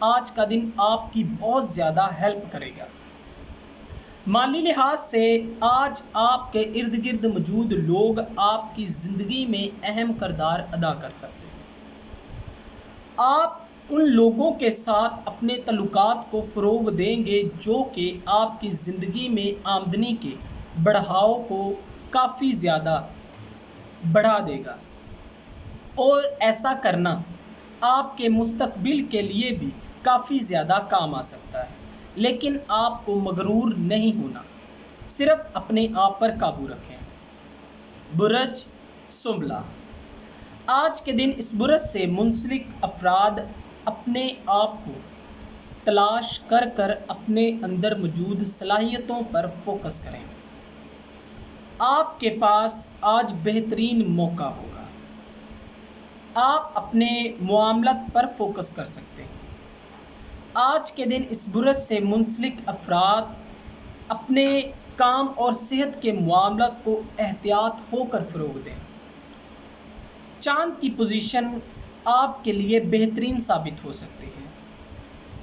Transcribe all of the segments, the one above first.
آج کا دن آپ کی بہت زیادہ ہیلپ کرے گا۔ مالی لحاظ سے آج آپ کے ارد گرد موجود لوگ آپ کی زندگی میں اہم کردار ادا کر سکتے ہیں۔ آپ ان لوگوں کے ساتھ اپنے تعلقات کو فروغ دیں گے جو کہ آپ کی زندگی میں آمدنی کے بڑھاؤ کو کافی زیادہ بڑھا دے گا، اور ایسا کرنا آپ کے مستقبل کے لیے بھی کافی زیادہ کام آ سکتا ہے۔ لیکن آپ کو مغرور نہیں ہونا، صرف اپنے آپ پر قابو رکھیں۔ برج سنبلہ، آج کے دن اس برج سے منسلک افراد اپنے آپ کو تلاش کر کر اپنے اندر موجود صلاحیتوں پر فوکس کریں۔ آپ کے پاس آج بہترین موقع ہوگا۔ آپ اپنے معاملات پر فوکس کر سکتے ہیں۔ آج کے دن اس برج سے منسلک افراد اپنے کام اور صحت کے معاملات کو احتیاط ہو کر فروغ دیں۔ چاند کی پوزیشن آپ کے لیے بہترین ثابت ہو سکتی ہے۔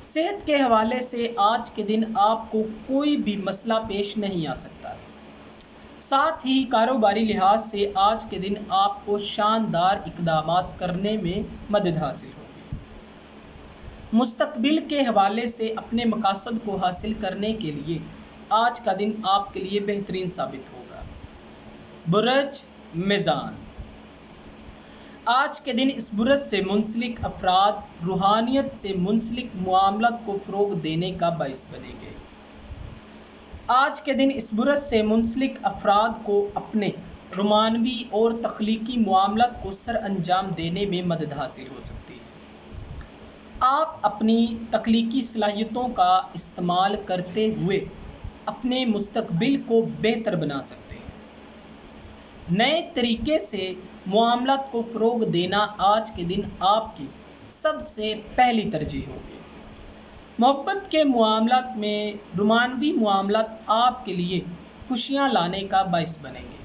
صحت کے حوالے سے آج کے دن آپ کو کوئی بھی مسئلہ پیش نہیں آ سکتا ہے۔ ساتھ ہی کاروباری لحاظ سے آج کے دن آپ کو شاندار اقدامات کرنے میں مدد حاصل ہوگی۔ مستقبل کے حوالے سے اپنے مقاصد کو حاصل کرنے کے لیے آج کا دن آپ کے لیے بہترین ثابت ہوگا۔ برج میزان، آج کے دن اس برج سے منسلک افراد روحانیت سے منسلک معاملات کو فروغ دینے کا باعث بنیں گے۔ آج کے دن اس برج سے منسلک افراد کو اپنے رومانوی اور تخلیقی معاملات کو سر انجام دینے میں مدد حاصل ہو سکتی ہے۔ آپ اپنی تخلیقی صلاحیتوں کا استعمال کرتے ہوئے اپنے مستقبل کو بہتر بنا سکتے ہیں۔ نئے طریقے سے معاملات کو فروغ دینا آج کے دن آپ کی سب سے پہلی ترجیح ہوگی۔ محبت کے معاملات میں رومانوی معاملات آپ کے لیے خوشیاں لانے کا باعث بنیں گے،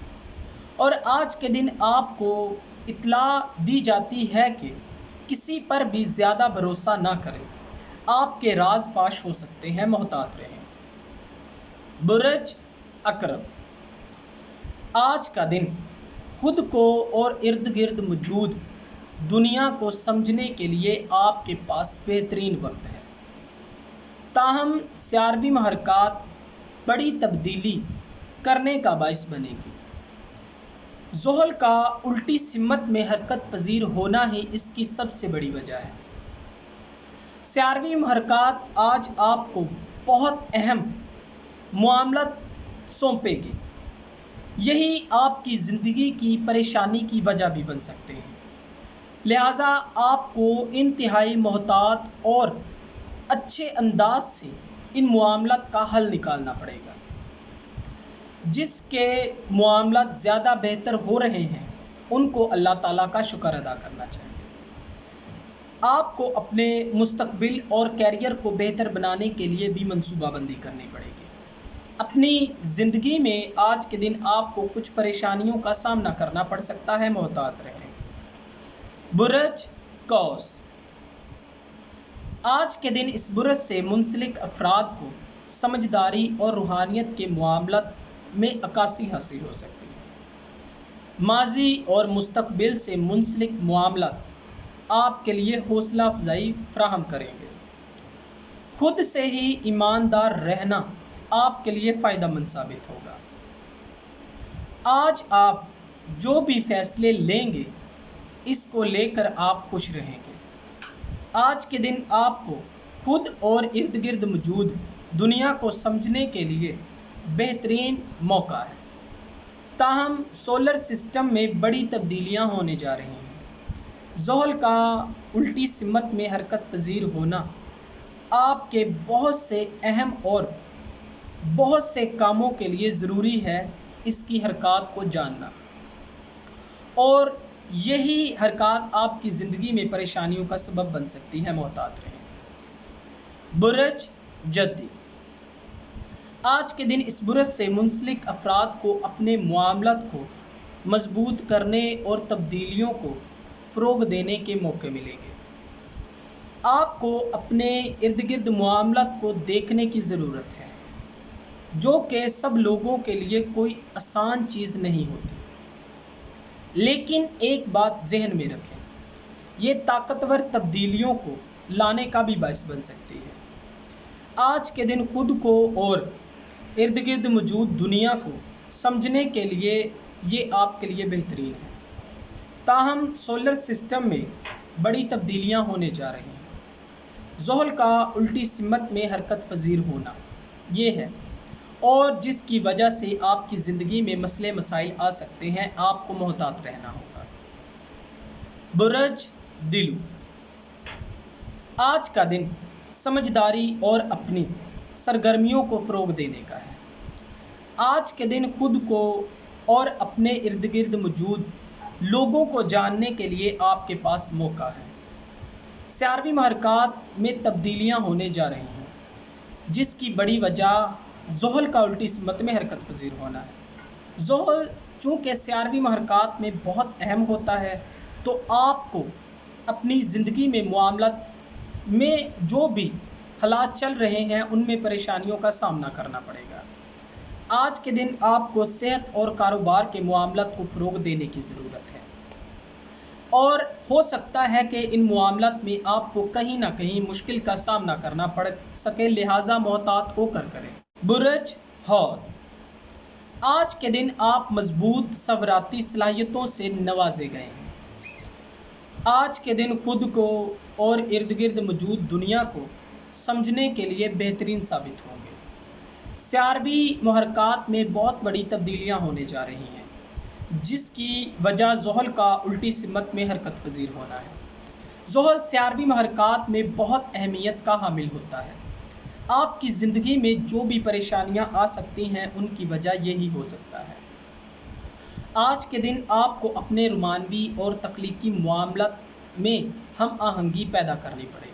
اور آج کے دن آپ کو اطلاع دی جاتی ہے کہ کسی پر بھی زیادہ بھروسہ نہ کریں، آپ کے راز فاش ہو سکتے ہیں، محتاط رہیں۔ برج عقرب، آج کا دن خود کو اور ارد گرد موجود دنیا کو سمجھنے کے لیے آپ کے پاس بہترین وقت ہے۔ تاہم سیاروی محرکات بڑی تبدیلی کرنے کا باعث بنے گی۔ زحل کا الٹی سمت میں حرکت پذیر ہونا ہی اس کی سب سے بڑی وجہ ہے۔ سیاروی محرکات آج آپ کو بہت اہم معاملات سونپے گی۔ یہی آپ کی زندگی کی پریشانی کی وجہ بھی بن سکتے ہیں، لہٰذا آپ کو انتہائی محتاط اور اچھے انداز سے ان معاملات کا حل نکالنا پڑے گا۔ جس کے معاملات زیادہ بہتر ہو رہے ہیں ان کو اللہ تعالیٰ کا شکر ادا کرنا چاہیے۔ آپ کو اپنے مستقبل اور کیریئر کو بہتر بنانے کے لیے بھی منصوبہ بندی کرنی پڑے گی۔ اپنی زندگی میں آج کے دن آپ کو کچھ پریشانیوں کا سامنا کرنا پڑ سکتا ہے، محتاط رہیں۔ برج قوس، آج کے دن اس برج سے منسلک افراد کو سمجھداری اور روحانیت کے معاملات میں عکاسی حاصل ہو سکتی ہے۔ ماضی اور مستقبل سے منسلک معاملات آپ کے لیے حوصلہ افزائی فراہم کریں گے۔ خود سے ہی ایماندار رہنا آپ کے لیے فائدہ مند ثابت ہوگا۔ آج آپ جو بھی فیصلے لیں گے اس کو لے کر آپ خوش رہیں گے۔ آج کے دن آپ کو خود اور ارد گرد موجود دنیا کو سمجھنے کے لیے بہترین موقع ہے۔ تاہم سولر سسٹم میں بڑی تبدیلیاں ہونے جا رہی ہیں۔ زحل کا الٹی سمت میں حرکت پذیر ہونا آپ کے بہت سے اہم اور بہت سے کاموں کے لیے ضروری ہے، اس کی حرکات کو جاننا، اور یہی حرکات آپ کی زندگی میں پریشانیوں کا سبب بن سکتی ہے، محتاط رہیں۔ برج جدی، آج کے دن اس برج سے منسلک افراد کو اپنے معاملات کو مضبوط کرنے اور تبدیلیوں کو فروغ دینے کے موقع ملیں گے۔ آپ کو اپنے ارد گرد معاملات کو دیکھنے کی ضرورت ہے، جو کہ سب لوگوں کے لیے کوئی آسان چیز نہیں ہوتی۔ لیکن ایک بات ذہن میں رکھیں، یہ طاقتور تبدیلیوں کو لانے کا بھی باعث بن سکتی ہے۔ آج کے دن خود کو اور ارد گرد موجود دنیا کو سمجھنے کے لیے یہ آپ کے لیے بہترین ہے۔ تاہم سولر سسٹم میں بڑی تبدیلیاں ہونے جا رہی ہیں۔ زحل کا الٹی سمت میں حرکت پذیر ہونا یہ ہے، اور جس کی وجہ سے آپ کی زندگی میں مسئلے مسائل آ سکتے ہیں، آپ کو محتاط رہنا ہوگا۔ برج دلو، آج کا دن سمجھداری اور اپنی سرگرمیوں کو فروغ دینے کا ہے۔ آج کے دن خود کو اور اپنے ارد گرد موجود لوگوں کو جاننے کے لیے آپ کے پاس موقع ہے۔ سیاروی محرکات میں تبدیلیاں ہونے جا رہی ہیں، جس کی بڑی وجہ زحل کا الٹی سمت میں حرکت پذیر ہونا ہے۔ زحل چونکہ سیاروی محرکات میں بہت اہم ہوتا ہے، تو آپ کو اپنی زندگی میں معاملات میں جو بھی حالات چل رہے ہیں ان میں پریشانیوں کا سامنا کرنا پڑے گا۔ آج کے دن آپ کو صحت اور کاروبار کے معاملات کو فروغ دینے کی ضرورت ہے، اور ہو سکتا ہے کہ ان معاملات میں آپ کو کہیں نہ کہیں مشکل کا سامنا کرنا پڑ سکے، لہٰذا محتاط ہو کر کریں۔ برج حوت، آج کے دن آپ مضبوط صبراتی صلاحیتوں سے نوازے گئے ہیں۔ آج کے دن خود کو اور ارد گرد موجود دنیا کو سمجھنے کے لیے بہترین ثابت ہوں گے۔ سیاروی محرکات میں بہت بڑی تبدیلیاں ہونے جا رہی ہیں، جس کی وجہ زحل کا الٹی سمت میں حرکت پذیر ہونا ہے۔ زحل سیاروی محرکات میں بہت اہمیت کا حامل ہوتا ہے۔ آپ کی زندگی میں جو بھی پریشانیاں آ سکتی ہیں ان کی وجہ یہی ہو سکتا ہے۔ آج کے دن آپ کو اپنے رومانوی اور تخلیقی معاملات میں ہم آہنگی پیدا کرنی پڑے گی۔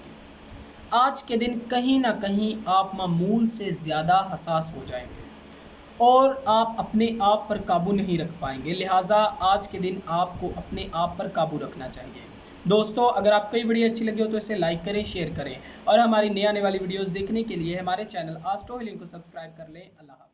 آج کے دن کہیں نہ کہیں آپ معمول سے زیادہ حساس ہو جائیں گے، اور آپ اپنے آپ پر قابو نہیں رکھ پائیں گے، لہٰذا آج کے دن آپ کو اپنے آپ پر قابو رکھنا چاہیے۔ دوستو، اگر آپ کو یہ ویڈیو اچھی لگی ہو تو اسے لائک کریں، شیئر کریں، اور ہماری نئی آنے والی ویڈیوز دیکھنے کے لیے ہمارے چینل آسٹرو ہیلنگ کو سبسکرائب کر لیں۔ اللہ حافظ۔